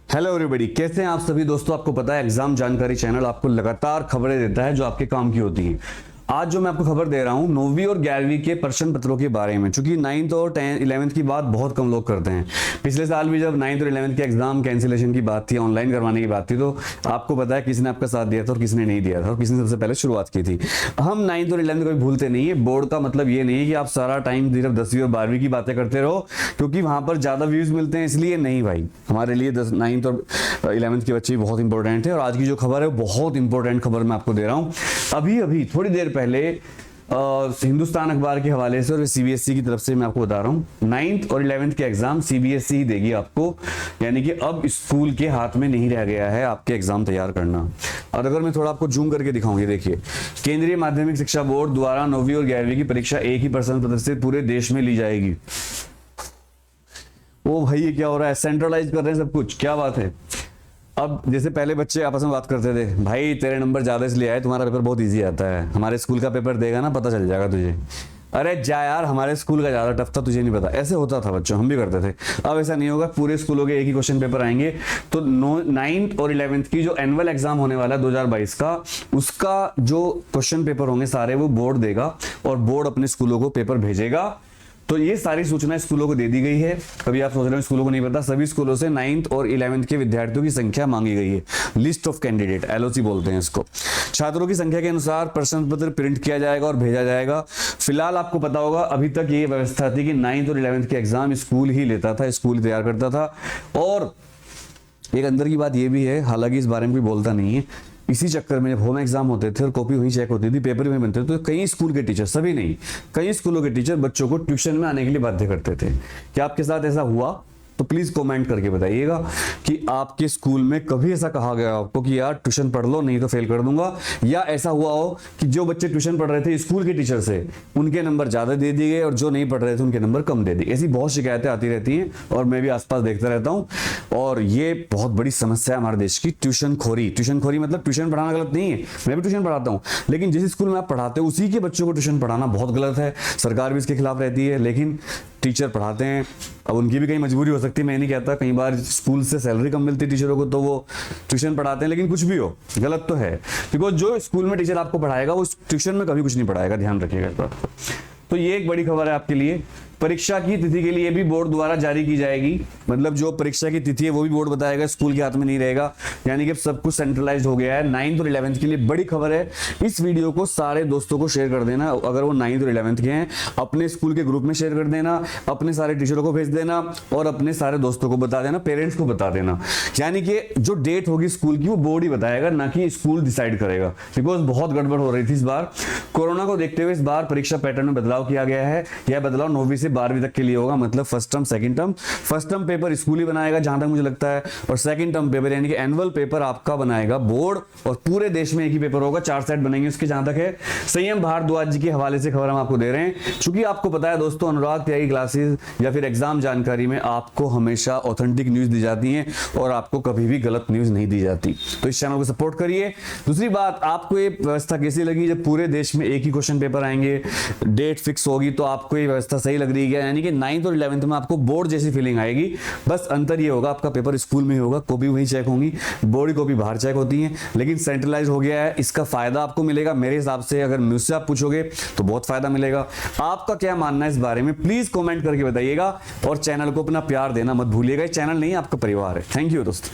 Hello everybody, कैसे हैं आप सभी दोस्तों। आपको पता है एग्जाम जानकारी चैनल आपको लगातार खबरें देता है जो आपके काम की होती हैं। आज जो मैं आपको खबर दे रहा हूं 9वीं और 11वीं के प्रश्न पत्रों के बारे में, क्योंकि 9th और 11th की बात बहुत कम लोग करते हैं। पिछले साल भी जब 9th और 11th के एग्जाम कैंसिलेशन की बात थी, ऑनलाइन करवाने की बात थी, तो आपको पता है किसने आपका साथ दिया था और किसने नहीं दिया था और किसने सबसे पहले शुरुआत की थी। हम 9th और 11th कभी भूलते नहीं है। बोर्ड का मतलब ये नहीं है कि आप सारा टाइम सिर्फ 10वीं और 12वीं की बातें करते रहो क्योंकि वहां पर ज्यादा व्यूज मिलते हैं, इसलिए नहीं भाई। हमारे लिए 9th और 11th के बच्चे भी बहुत इंपॉर्टेंट है और आज की जो खबर है बहुत इंपॉर्टेंट खबर मैं आपको दे रहा हूं। अभी अभी थोड़ी देर पहले हिंदुस्तान अखबार के हवाले से और सीबीएसई की तरफ से मैं आपको बता रहा हूं 9th और 11th के एग्जाम सीबीएसई ही देगी आपको, यानी कि अब स्कूल के हाथ में नहीं रह गया है आपके एग्जाम तैयार करना। और अगर मैं थोड़ा आपको जूम करके दिखाऊंगी, देखिए केंद्रीय माध्यमिक शिक्षा बोर्ड द्वारा 9वीं और 11वीं की परीक्षा एक ही प्रश्न पत्र से पूरे देश में ली जाएगी। ओ भाई, ये क्या हो रहा है, सेंट्रलाइज कर रहे हैं सब कुछ, क्या बात है। अब जैसे पहले बच्चे आपस में बात करते थे, भाई तेरे नंबर ज्यादा इसलिए आए, तुम्हारा पेपर बहुत इजी आता है, हमारे स्कूल का पेपर देगा ना पता चल जाएगा तुझे। अरे जा यार, हमारे स्कूल का ज्यादा टफ था, तुझे नहीं पता। ऐसे होता था बच्चों, हम भी करते थे। अब ऐसा नहीं होगा, पूरे स्कूलों के एक ही क्वेश्चन पेपर आएंगे। तो 9th और 11th की जो एनुअल एग्जाम होने वाला है 2022 का, उसका जो क्वेश्चन पेपर होंगे सारे वो बोर्ड देगा और बोर्ड अपने स्कूलों को पेपर भेजेगा। तो ये सारी सूचना स्कूलों को दे दी गई है। कभी आप सोच रहे हो स्कूलों को नहीं पता, सभी स्कूलों से 9th और 11th के विद्यार्थियों की संख्या मांगी गई है। लिस्ट ऑफ कैंडिडेट, एलओसी बोलते हैं इसको। छात्रों की संख्या के अनुसार प्रश्न पत्र प्रिंट किया जाएगा और भेजा जाएगा। फिलहाल आपको पता होगा अभी तक ये व्यवस्था थी कि 9th और 11th के एग्जाम स्कूल ही लेता था, स्कूल ही तैयार करता था। और एक अंदर की बात ये भी है, हालांकि इस बारे में कोई बोलता नहीं है, इसी चक्कर में जब होम एग्जाम होते थे और कॉपी वहीं चेक होती थी, पेपर वहीं बनते थे, तो कई स्कूल के टीचर, सभी नहीं, कई स्कूलों के टीचर बच्चों को ट्यूशन में आने के लिए बाध्य करते थे। क्या आपके साथ ऐसा हुआ? तो प्लीज कमेंट करके बताइएगा कि आपके स्कूल में कभी ऐसा कहा गया आपको कि यार ट्यूशन पढ़ लो नहीं तो फेल कर दूंगा, या ऐसा हुआ हो कि जो बच्चे ट्यूशन पढ़ रहे थे स्कूल के टीचर से, उनके नंबर ज्यादा दे दिए गए और जो नहीं पढ़ रहे थे उनके नंबर कम दे दिए। ऐसी बहुत शिकायतें आती रहती हैं और मैं भी आसपास देखता रहता हूं और ये बहुत बड़ी समस्या है हमारे देश की, ट्यूशन खोरी। ट्यूशन खोरी मतलब ट्यूशन पढ़ाना गलत नहीं है, मैं भी ट्यूशन पढ़ाता हूं, लेकिन जिस स्कूल में आप पढ़ाते हो उसी के बच्चों को ट्यूशन पढ़ाना बहुत गलत है। सरकार भी इसके खिलाफ रहती है, लेकिन टीचर पढ़ाते हैं। अब उनकी भी कहीं मजबूरी हो सकती है, मैं नहीं कहता, कई बार स्कूल से सैलरी कम मिलती है टीचरों को तो वो ट्यूशन पढ़ाते हैं, लेकिन कुछ भी हो गलत तो है, बिकॉज जो स्कूल में टीचर आपको पढ़ाएगा वो ट्यूशन में कभी कुछ नहीं पढ़ाएगा, ध्यान रखिएगा इस बात को। तो ये एक बड़ी खबर है आपके लिए। परीक्षा की तिथि के लिए भी बोर्ड द्वारा जारी की जाएगी, मतलब जो परीक्षा की तिथि है वो भी बोर्ड बताएगा, स्कूल के हाथ में नहीं रहेगा, यानी कि सब कुछ सेंट्रलाइज्ड हो गया है। 9th और 11th के लिए बड़ी खबर है। इस वीडियो को सारे दोस्तों को शेयर कर देना, अगर वो 9th और 11th के हैं अपने स्कूल के ग्रुप में शेयर कर देना, अपने सारे टीचरों को भेज देना और अपने सारे दोस्तों को बता देना, पेरेंट्स को बता देना। यानी कि जो डेट होगी स्कूल की वो बोर्ड ही बताएगा, ना कि स्कूल डिसाइड करेगा, बिकॉज बहुत गड़बड़ हो रही थी इस बार। कोरोना को देखते हुए इस बार परीक्षा पैटर्न में बदलाव किया गया है। यह बदलाव 9वीं से 12वीं तक के लिए होगा, मतलब first term second term. First term paper school ही बनाएगा जहां तक मुझे लगता है, और सेकंड टर्म पेपर यानी कि एनुअल पेपर आपका बनाएगा बोर्ड, और पूरे देश में एक ही पेपर होगा, 4 सेट बनेंगे उसके। जहां तक है संयम भारद्वाज जी के हवाले से खबर हम आपको दे रहे हैं, क्योंकि आपको पता है दोस्तों अनुराग त्यागी क्लासेस या फिर एग्जाम जानकारी में आपको हमेशा ऑथेंटिक न्यूज दी जाती है और आपको कभी भी गलत न्यूज नहीं दी जाती। तो इस चैनल को सपोर्ट करिए। दूसरी बात, आपको ये व्यवस्था कैसी लगी? जब पूरे देश में एक ही क्वेश्चन पेपर आएंगे, डेट फिक्स होगी, तो आपको ये व्यवस्था सही लग रही है? यानी कि 9th और 11th में आपको बोर्ड जैसी फीलिंग आएगी, बस अंतर ये होगा आपका पेपर स्कूल में ही होगा, कॉपी वहीं चेक होंगी, बोर्ड की कॉपी बाहर चेक होती है, लेकिन सेंट्रलाइज हो गया है। इसका फायदा आपको मिलेगा मेरे हिसाब से, अगर मुझसे आप पूछोगे तो बहुत फायदा मिलेगा। आपका क्या मानना है इस बारे में प्लीज कमेंट करके बताइएगा और चैनल को अपना प्यार देना मत भूलिएगा। चैनल नहीं आपका परिवार है। थैंक यू दोस्तों।